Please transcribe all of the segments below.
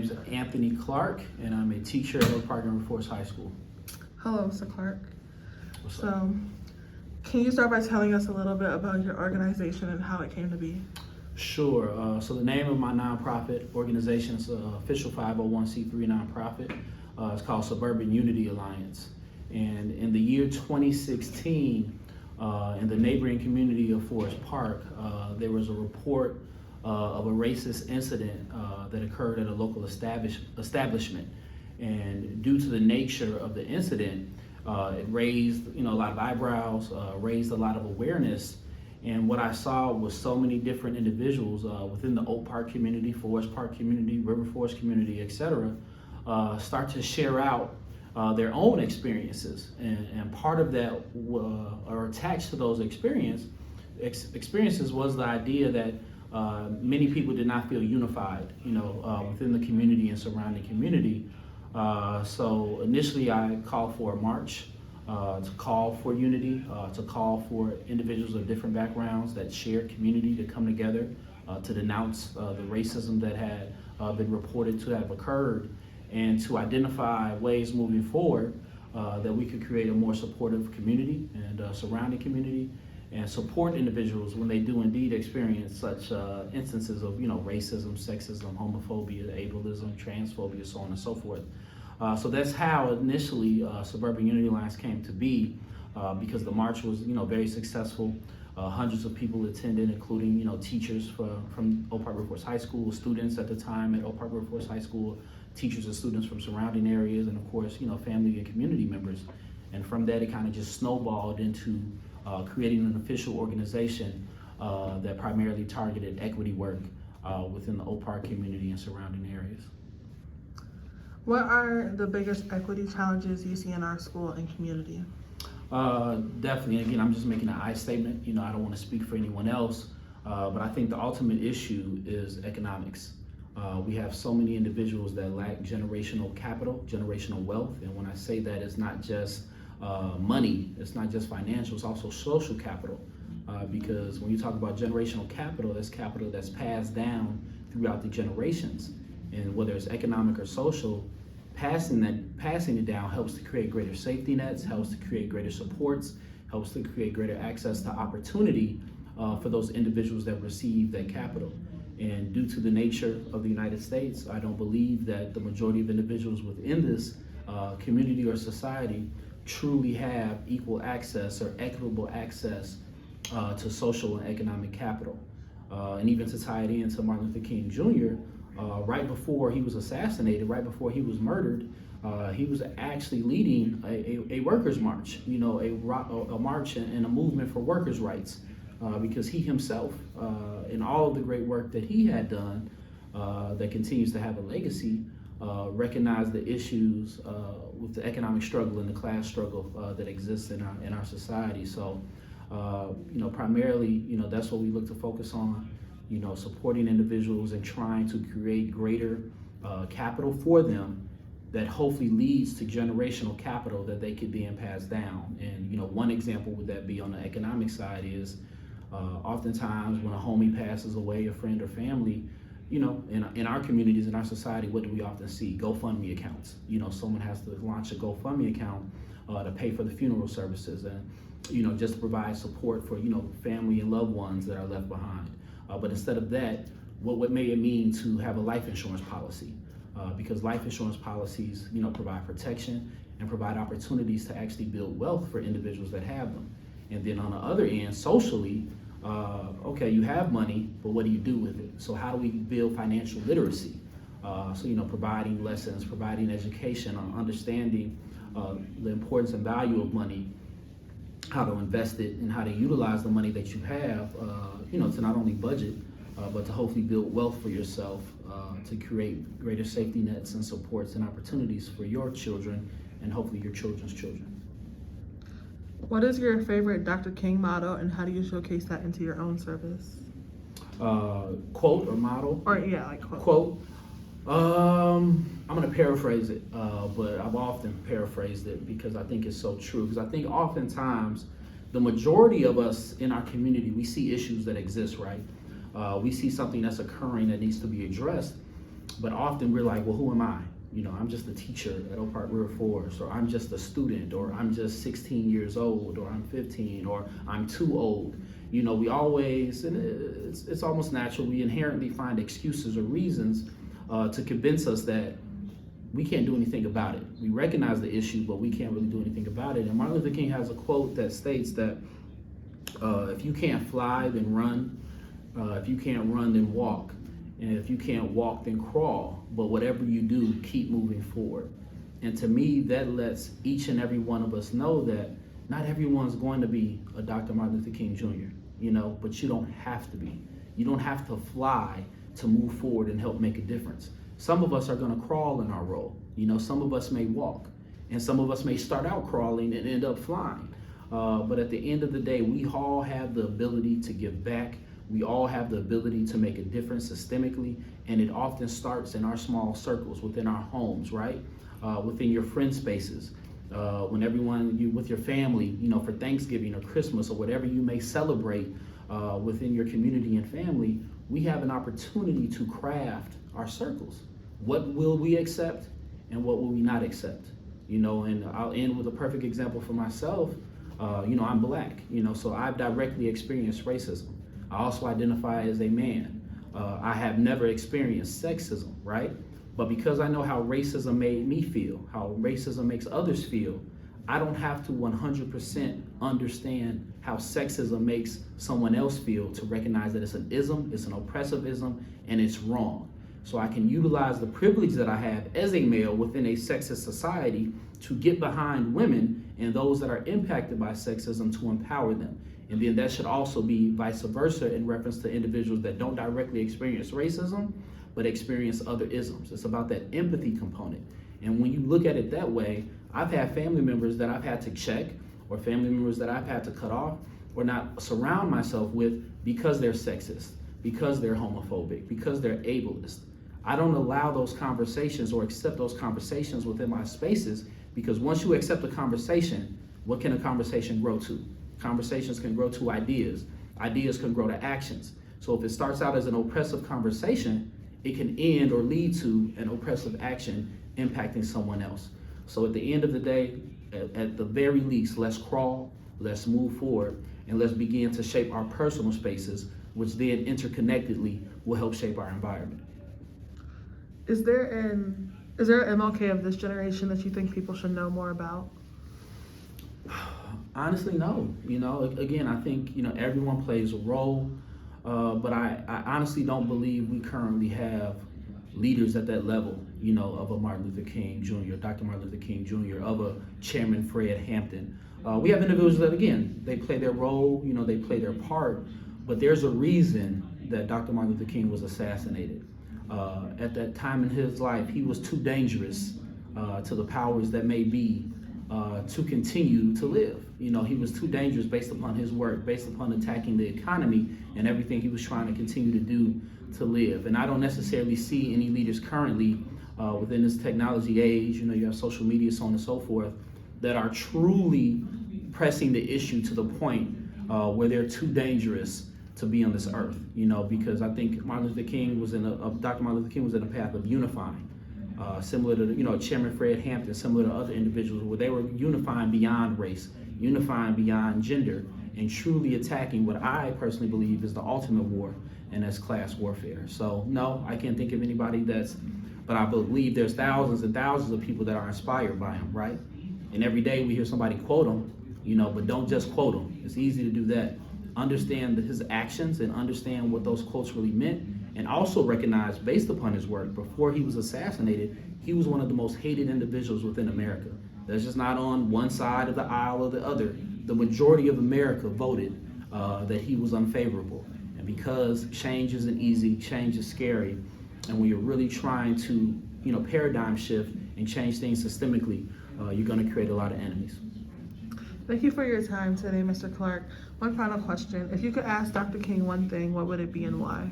is Anthony Clark, and I'm a teacher at Oak Park River Forest High School. Hello, Mr. Clark. What's up? Can you start by telling us a little bit about your organization and how it came to be? Sure. So the name of my nonprofit organization is an official 501c3 nonprofit. It's called Suburban Unity Alliance. And in the year 2016, in the neighboring community of Forest Park, there was a report of a racist incident that occurred at a local establishment. And due to the nature of the incident, it raised a lot of eyebrows, raised a lot of awareness. And what I saw was so many different individuals within the Oak Park community, Forest Park community, River Forest community, etc., start to share out their own experiences. And part of that, or attached to those experiences, was the idea that many people did not feel unified, within the community and surrounding community. So initially I called for a march to call for unity, to call for individuals of different backgrounds that shared community to come together to denounce the racism that had been reported to have occurred, and to identify ways moving forward that we could create a more supportive community and surrounding community, and support individuals when they do indeed experience such instances of racism, sexism, homophobia, ableism, transphobia, so on and so forth. So that's how initially Suburban Unity Alliance came to be, because the march was very successful. Hundreds of people attended, including teachers from Oak Park River Forest High School, students at the time at Oak Park River Forest High School, teachers and students from surrounding areas, and of course family and community members. And from that it kind of just snowballed into creating an official organization that primarily targeted equity work within the Oak Park community and surrounding areas. What are the biggest equity challenges you see in our school and community? Definitely. Again, I'm just making an I statement. I don't want to speak for anyone else, but I think the ultimate issue is economics. We have so many individuals that lack generational capital, generational wealth, and when I say that, it's not just money, it's not just financial, it's also social capital. Because when you talk about generational capital that's passed down throughout the generations, and whether it's economic or social, passing it down helps to create greater safety nets, helps to create greater supports, helps to create greater access to opportunity for those individuals that receive that capital. And due to the nature of the United States, I don't believe that the majority of individuals within this community or society truly have equal access or equitable access to social and economic capital. And even to tie it into Martin Luther King Jr., right before he was assassinated, right before he was murdered, he was actually leading a workers' march, a march and a movement for workers' rights, because he himself, in all of the great work that he had done, that continues to have a legacy, recognized the issues with the economic struggle and the class struggle that exists in our society. So, primarily, that's what we look to focus on. Supporting individuals and trying to create greater capital for them that hopefully leads to generational capital that they could then pass down. And one example would that be on the economic side is oftentimes when a homie passes away, a friend or family, in our communities, in our society, what do we often see? GoFundMe accounts. Someone has to launch a GoFundMe account to pay for the funeral services and just to provide support for family and loved ones that are left behind. But instead of that, what may it mean to have a life insurance policy? Because life insurance policies, provide protection and provide opportunities to actually build wealth for individuals that have them. And then on the other end, socially, okay, you have money, but what do you do with it? So how do we build financial literacy? Providing lessons, providing education on understanding the importance and value of money, how to invest it, and how to utilize the money that you have, to not only budget, but to hopefully build wealth for yourself, to create greater safety nets and supports and opportunities for your children and hopefully your children's children. What is your favorite Dr. King motto, and how do you showcase that into your own service? Quote or motto? Or yeah, like quote. Quote. I'm going to paraphrase it, but I've often paraphrased it because I think it's so true. Because I think oftentimes the majority of us in our community, we see issues that exist, right? We see something that's occurring that needs to be addressed, But often we're like, well, who am I? You know, I'm just a teacher at Oak Park River Forest, or I'm just a student, or I'm just 16 years old, or I'm 15, or I'm too old. You know, we always, and it's almost natural, we inherently find excuses or reasons to convince us that we can't do anything about it. We recognize the issue, but we can't really do anything about it. And Martin Luther King has a quote that states that if you can't fly, then run. If you can't run, then walk. And if you can't walk, then crawl. But whatever you do, keep moving forward. And to me, that lets each and every one of us know that not everyone's going to be a Dr. Martin Luther King Jr., you know, but you don't have to be. You don't have to fly to move forward and help make a difference. Some of us are going to crawl in our role. You know, some of us may walk, and some of us may start out crawling and end up flying. But at the end of the day, we all have the ability to give back. We all have the ability to make a difference systemically, and it often starts in our small circles, within our homes, right? Within your friend spaces, when you with your family, you know, for Thanksgiving or Christmas or whatever you may celebrate within your community and family, we have an opportunity to craft our circles. What will we accept and what will we not accept? You know, and I'll end with a perfect example for myself. You know, I'm Black, you know, so I've directly experienced racism. I also identify as a man. I have never experienced sexism, right? But because I know how racism made me feel, how racism makes others feel, I don't have to 100% understand how sexism makes someone else feel to recognize that it's an ism, it's an oppressive ism, and it's wrong. So I can utilize the privilege that I have as a male within a sexist society to get behind women and those that are impacted by sexism to empower them. And then that should also be vice versa in reference to individuals that don't directly experience racism, but experience other isms. It's about that empathy component. And when you look at it that way, I've had family members that I've had to check, or family members that I've had to cut off, or not surround myself with because they're sexist, because they're homophobic, because they're ableist. I don't allow those conversations or accept those conversations within my spaces, because once you accept a conversation, what can a conversation grow to? Conversations can grow to ideas. Ideas can grow to actions. So if it starts out as an oppressive conversation, it can end or lead to an oppressive action impacting someone else. So at the end of the day, at the very least, let's crawl, let's move forward, and let's begin to shape our personal spaces, which then interconnectedly will help shape our environment. Is there an MLK of this generation that you think people should know more about? Honestly, no. You know, again, I think, you know, everyone plays a role, but I honestly don't believe we currently have leaders at that level, you know, of a Martin Luther King Jr., Dr. Martin Luther King Jr., of a Chairman Fred Hampton. We have individuals that, again, they play their role, you know, they play their part, but there's a reason that Dr. Martin Luther King was assassinated. At that time in his life, he was too dangerous to the powers that may be to continue to live. You know, he was too dangerous based upon his work, based upon attacking the economy and everything he was trying to continue to do to live. And I don't necessarily see any leaders currently within this technology age, you know, you have social media, so on and so forth, that are truly pressing the issue to the point where they're too dangerous to be on this earth, you know, because I think Dr. Martin Luther King was in a path of unifying. Similar to, you know, Chairman Fred Hampton, similar to other individuals, where they were unifying beyond race, unifying beyond gender, and truly attacking what I personally believe is the ultimate war, and that's class warfare. So no, I can't think of anybody but I believe there's thousands and thousands of people that are inspired by him, right? And every day we hear somebody quote him, you know, but don't just quote him. It's easy to do that. Understand his actions and understand what those quotes really meant, and also recognize, based upon his work, before he was assassinated, he was one of the most hated individuals within America. That's just not on one side of the aisle or the other. The majority of America voted that he was unfavorable. And because change isn't easy, change is scary, and when you're really trying to, you know, paradigm shift and change things systemically, you're going to create a lot of enemies. Thank you for your time today, Mr. Clark. One final question. If you could ask Dr. King one thing, what would it be and why?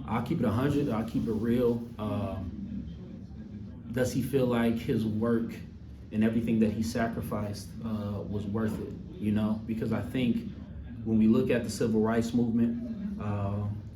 I'll keep it 100. I'll keep it real. Does he feel like his work and everything that he sacrificed was worth it? You know, because I think when we look at the civil rights movement,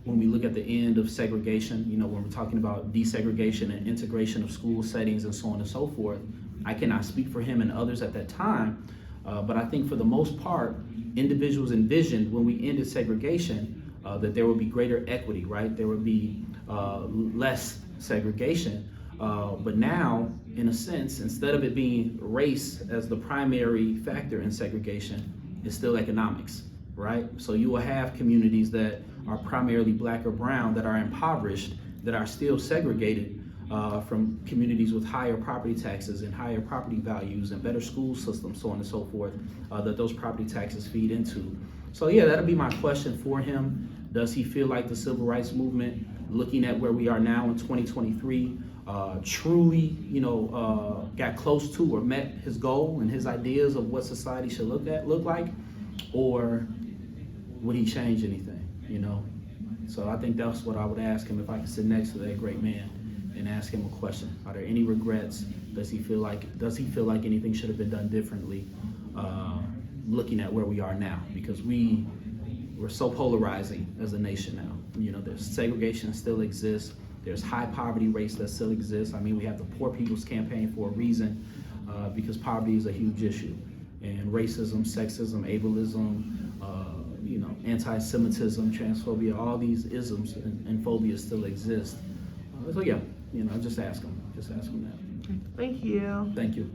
when we look at the end of segregation, when we're talking about desegregation and integration of school settings and so on and so forth. I cannot speak for him and others at that time, but I think for the most part, individuals envisioned when we ended segregation that there would be greater equity, right? There would be less segregation. But now, in a sense, instead of it being race as the primary factor in segregation, it's still economics, right? So you will have communities that are primarily black or brown that are impoverished, that are still segregated from communities with higher property taxes and higher property values and better school systems, so on and so forth, that those property taxes feed into. So yeah, that'll be my question for him. Does he feel like the civil rights movement, looking at where we are now in 2023, truly, got close to or met his goal and his ideas of what society should look like, or would he change anything, So I think that's what I would ask him if I could sit next to that great man and ask him a question. Are there any regrets? Does he feel like anything should have been done differently, looking at where we are now? Because we're so polarizing as a nation now. There's segregation still exists. There's high poverty rates that still exist. I mean, we have the Poor People's Campaign for a reason, because poverty is a huge issue. And racism, sexism, ableism, anti-Semitism, transphobia, all these isms and phobias still exist. So yeah, just ask them that. Thank you. Thank you.